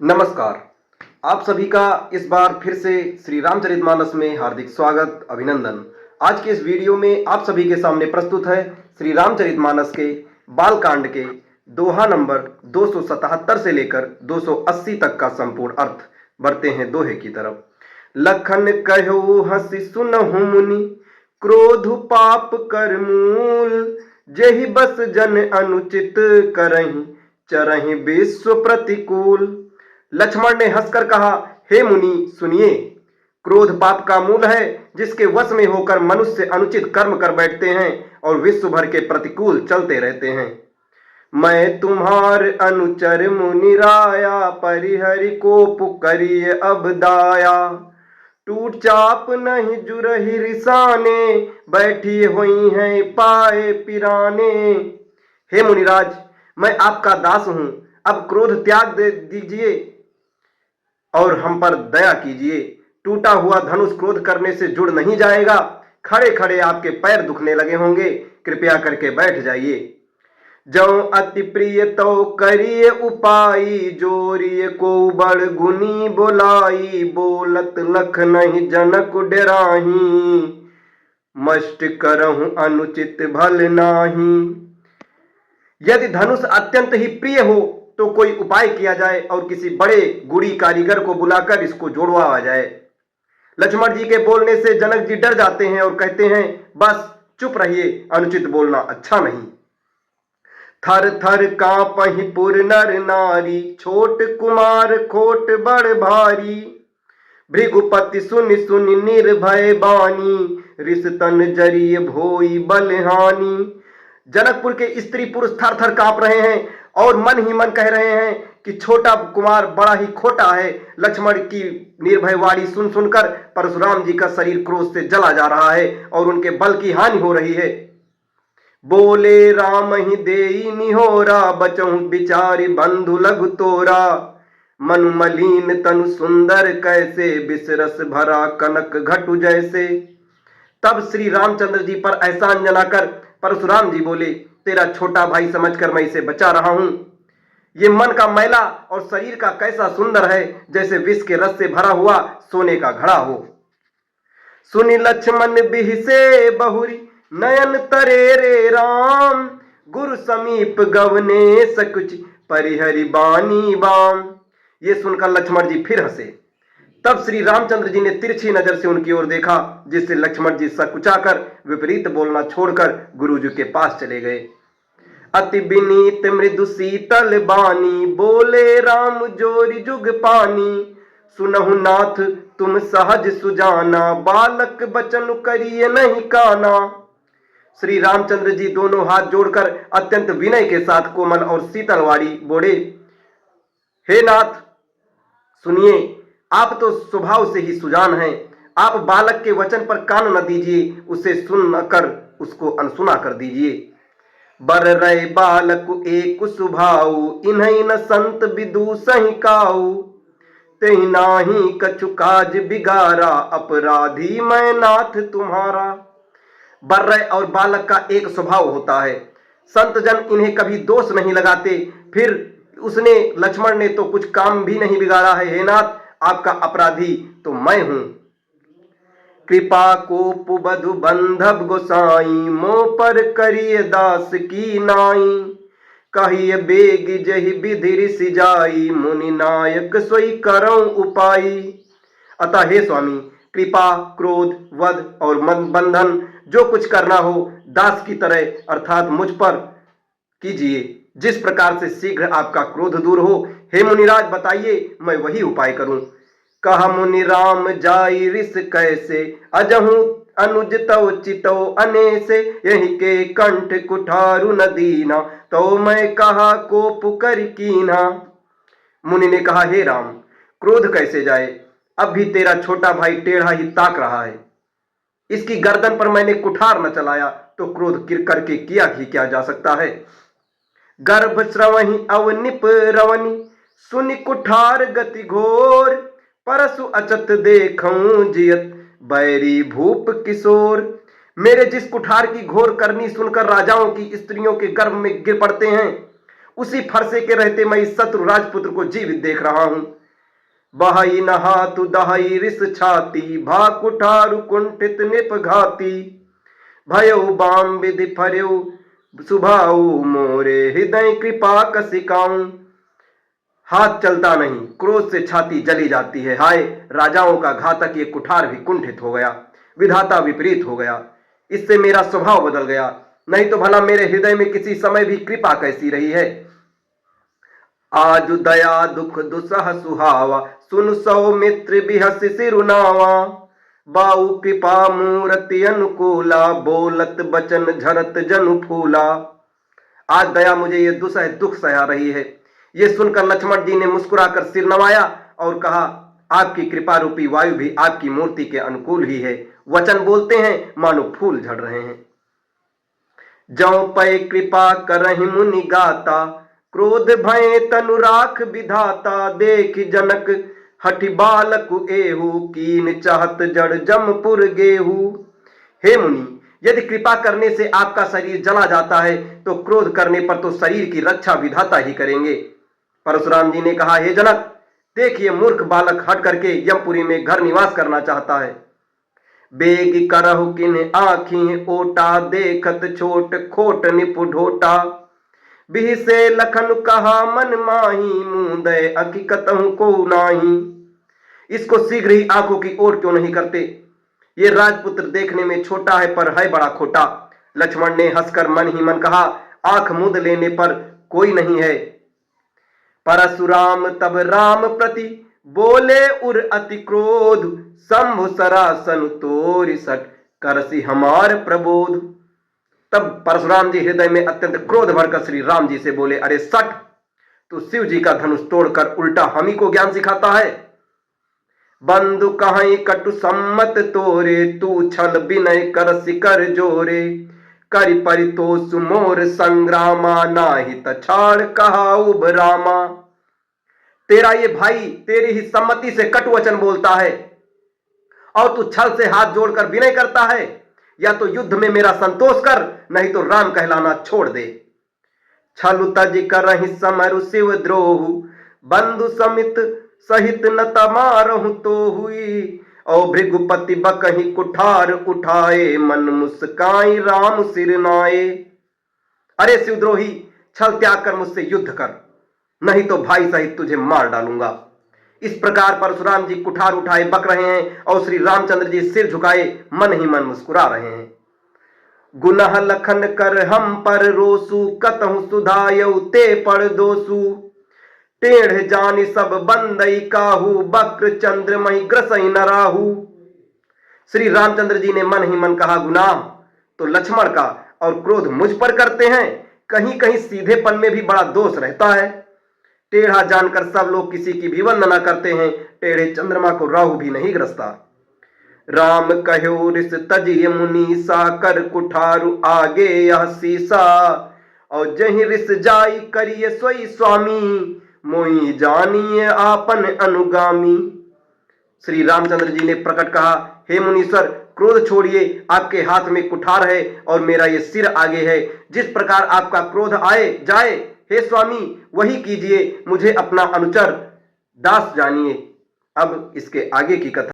नमस्कार। आप सभी का इस बार फिर से श्री रामचरितमानस में हार्दिक स्वागत, अभिनंदन। आज के इस वीडियो में आप सभी के सामने प्रस्तुत है श्री रामचरितमानस के बालकांड के दोहा नंबर 277 से लेकर 280 तक का संपूर्ण अर्थ। बढ़ते हैं दोहे की तरफ। लखन कहो हंसी सुनहु मुनि, क्रोध पाप कर मूल, जेहि बस जन अनुचित करहि, चरहि विश्व प्रतिकूल। लक्ष्मण ने हंसकर कहा, हे मुनि सुनिए, क्रोध पाप का मूल है, जिसके वश में होकर मनुष्य अनुचित कर्म कर बैठते हैं और विश्व भर के प्रतिकूल चलते रहते हैं। मैं तुम्हार अनुचर मुनि राया, परिहरि को पुकरिए अब दाया। टूट चाप नहीं जुरहि रिसाने, बैठी हुई हैं पाए पिराने। हे मुनिराज, मैं आपका दास हूं, अब क्रोध त्याग दे दीजिए और हम पर दया कीजिए। टूटा हुआ धनुष क्रोध करने से जुड़ नहीं जाएगा। खड़े खड़े आपके पैर दुखने लगे होंगे, कृपया करके बैठ जाइए। जो अति प्रिय तो करिए उपाई, जोरिए को बड़ गुनी बोलाई। बोलत लख नहीं जनक डेराही, मष्ट करहूं अनुचित भल नाही। यदि धनुष अत्यंत ही प्रिय हो तो कोई उपाय किया जाए और किसी बड़े गुड़ी कारीगर को बुलाकर इसको जोड़वाया जाए। लक्ष्मण जी के बोलने से जनक जी डर जाते हैं और कहते हैं, बस चुप रहिए, अनुचित बोलना अच्छा नहीं। थर थर कांपहि पुर नर नारी, छोट कुमार खोट बड़ भारी। भृगुपति सुनि सुनि निर्भय बानी, रिस तन जरिय भोई बलहानी। जनकपुर के स्त्री पुरुष थर थर कांप रहे हैं और मन ही मन कह रहे हैं कि छोटा कुमार बड़ा ही खोटा है। लक्ष्मण की निर्भय वाणी सुन सुनकर परशुराम जी का शरीर क्रोध से जला जा रहा है और उनके बल की हानि हो रही है। बोले राम ही देई निहोरा, बचहु बिचारी बंधु लघु तोरा। मनु मलिन तनु सुंदर कैसे, बिसरस भरा कनक घटु जैसे। तब श्री रामचंद्र जी पर एहसान जनाकर परशुराम जी बोले, तेरा छोटा भाई समझकर मैं इसे बचा रहा हूं। ये मन का मैला और शरीर का कैसा सुंदर है, जैसे विष के रस से भरा हुआ सोने का घड़ा हो। सुनि लक्ष्मण बिहसे बहुरी, नयन तरे रे राम। गुरु समीप गवने सकुच, परिहरि बानी बाम। ये सुनकर लक्ष्मण जी फिर हंसे। तब श्री रामचंद्र जी ने तिरछी नजर से उनकी ओर देखा, जिससे लक्ष्मण जी सकुचाकर विपरीत बोलना छोड़कर गुरु जी के पास चले गए। अति विनीत मृदु शीतल बानी, बोले राम जोरी जुग पानी। सुनहु नाथ तुम सहज सुजाना, बालक बचन करिए नहीं काना। श्री रामचंद्र जी दोनों हाथ जोड़कर अत्यंत विनय के साथ कोमल और शीतल वाणी बोले, हे नाथ सुनिए, आप तो स्वभाव से ही सुजान हैं। आप बालक के वचन पर कान न दीजिए, उसे सुनकर उसको अनसुना कर दीजिए। बर रहे बालक एक सुभाऊ, इन्हीं न संत विदूषहि काऊ। तेहि नाही कछु काज बिगारा, अपराधी मैं नाथ तुम्हारा। बर्रे और बालक का एक स्वभाव होता है, संत जन इन्हें कभी दोष नहीं लगाते। फिर उसने लक्ष्मण ने तो कुछ काम भी नहीं बिगाड़ा है। हे नाथ, आपका अपराधी तो मैं हूं। कृपा को पुबधु बंधव गोसाई, मोह पर करिए दास की नाई। कहिए बेग जहि विधि ऋषि जाई, मुनि नायक सोई करऊं उपाई। अतः हे स्वामी, कृपा, क्रोध, वध और बंधन जो कुछ करना हो दास की तरह अर्थात मुझ पर कीजिए, जिस प्रकार से शीघ्र आपका क्रोध दूर हो। हे मुनिराज, बताइए, मैं वही उपाय करूं। कहा मुनि राम जाई ऋष कैसे, अजहू अनुज तव चितो अनेसे। यही के कंठ कुठारु न दीना, तो मैं कहा को पुकर कीना। मुनि ने कहा, हे राम, क्रोध कैसे जाए, अब भी तेरा छोटा भाई टेढ़ा ही ताक रहा है। इसकी गर्दन पर मैंने कुठार न चलाया तो क्रोध करके किया ही क्या जा सकता है। गर्भ श्रवहि अवनिप रवनि, सुनि कुठार गति घोर। परसु अचत देखऊं जियत, बैरी भूप किशोर। मेरे जिस कुठार की घोर करनी सुनकर राजाओं की स्त्रियों के गर्भ में गिर पड़ते हैं, उसी फरसे के रहते मैं इस शत्रु राजपुत्र को जीवित देख रहा हूं। बहाई नहातु दहाई रिस छाती, भा कुठारु कुंठित निप घाती, भयो बाम विधि फर्यो सुभाऊ मोरे, हृदय कृपा कसिकाऊं। हाथ चलता नहीं, क्रोध से छाती जली जाती है। हाय, राजाओं का घातक ये कुठार भी कुंठित हो गया, विधाता विपरीत हो गया, इससे मेरा स्वभाव बदल गया। नहीं तो भला मेरे हृदय में किसी समय भी कृपा कैसी रही है। आज दया दुख दुसह सुहावा, सुन सौमित्र बिहस सिरुनावा, बाऊ कृपा मूर्ति अनुकूला, बोलत बचन झरत जनु फूला। आज दया मुझे ये दुसह दुख सहा रही है। ये सुनकर लक्ष्मण जी ने मुस्कुराकर सिर नवाया और कहा, आपकी कृपा रूपी वायु भी आपकी मूर्ति के अनुकूल ही है। वचन बोलते हैं मानो फूल झड़ रहे हैं। जौ पै कृपा करहि मुनि गाता, क्रोध भय तनु राख विधाता, देख जनक हठि बालक एहू, कीन चाहत जड़ जमपुर गेहू। हे मुनि, यदि कृपा करने से आपका शरीर जला जाता है तो क्रोध करने पर तो शरीर की रक्षा विधाता ही करेंगे। परशुराम जी ने कहा, हे जनक, देखिए मूर्ख बालक हट करके यमपुरी में घर निवास करना चाहता है। बेग करहु किन आँखी ओटा, देखत छोट खोट निपु ढोटा, बिह से लखन कहा मन माही, मुंदय अखि कतहु को नाही। इसको शीघ्र ही आंखों की ओर क्यों नहीं करते। ये राजपुत्र देखने में छोटा है पर है बड़ा खोटा। लक्ष्मण ने हंसकर मन ही मन कहा, आंख मूंद लेने पर कोई नहीं है। परशुराम तब राम प्रति बोले उर अति क्रोध, शंभु सरासन तोरि सट, करसी हमार प्रबोध। तब परशुराम जी हृदय में अत्यंत क्रोध भरकर श्री राम जी से बोले, अरे सट, तू शिव जी का धनुष तोड़कर उल्टा हम ही को ज्ञान सिखाता है। बंधु कहीं कटु सम्मत तोरे, तू छल विनय कर सिकर जोरे, करि परितोष मोर संग्रामा, नाही तछाड़ कहा उब रामा। तेरा ये भाई तेरी ही सम्मति से कटु वचन बोलता है और तू छल से हाथ जोड़कर विनय करता है। या तो युद्ध में मेरा संतोष कर, नहीं तो राम कहलाना छोड़ दे। छलु तज करहि समरु शिव द्रोहु, बंधु समित सहित न तमारहु तो हुई, और भृगुपति बकहि कुठार उठाए, मन मुस्काई राम सिर नाए। अरे शिवद्रोही, छल त्याग कर मुझसे युद्ध कर, नहीं तो भाई सहित तुझे मार डालूंगा। इस प्रकार परशुराम जी कुठार उठाए बक रहे हैं और श्री रामचंद्र जी सिर झुकाए मन ही मन मुस्कुरा रहे हैं। गुनह लखन कर हम पर रोसु, कतहु सुधायउ ते पड़ दोसु, टेढ़ जानि सब बंदई काहू, बक्र चंद्र मही ग्रसई न राहू। श्री रामचंद्र जी ने मन ही मन कहा, गुनाह तो लक्ष्मण का और क्रोध मुझ पर करते हैं। कहीं कहीं सीधेपन में भी बड़ा दोष रहता है। टेढ़ा जानकर सब लोग किसी की भी वंदना करते हैं, टेढ़े चंद्रमा को राहु भी नहीं ग्रसता। राम कहो रिस तजिय मुनि सा, कर कुठारु आगे यह सीसा, और जहि रिस जाई करिए सोई स्वामी, मोई जानिए आपन अनुगामी। श्री रामचंद्र जी ने प्रकट कहा, हे मुनीश्वर, क्रोध छोड़िए, आपके हाथ में कुठार है और मेरा ये सिर आगे है। जिस प्रकार आपका क्रोध आए जाए, हे स्वामी, वही कीजिए, मुझे अपना अनुचर दास जानिए। अब इसके आगे की कथा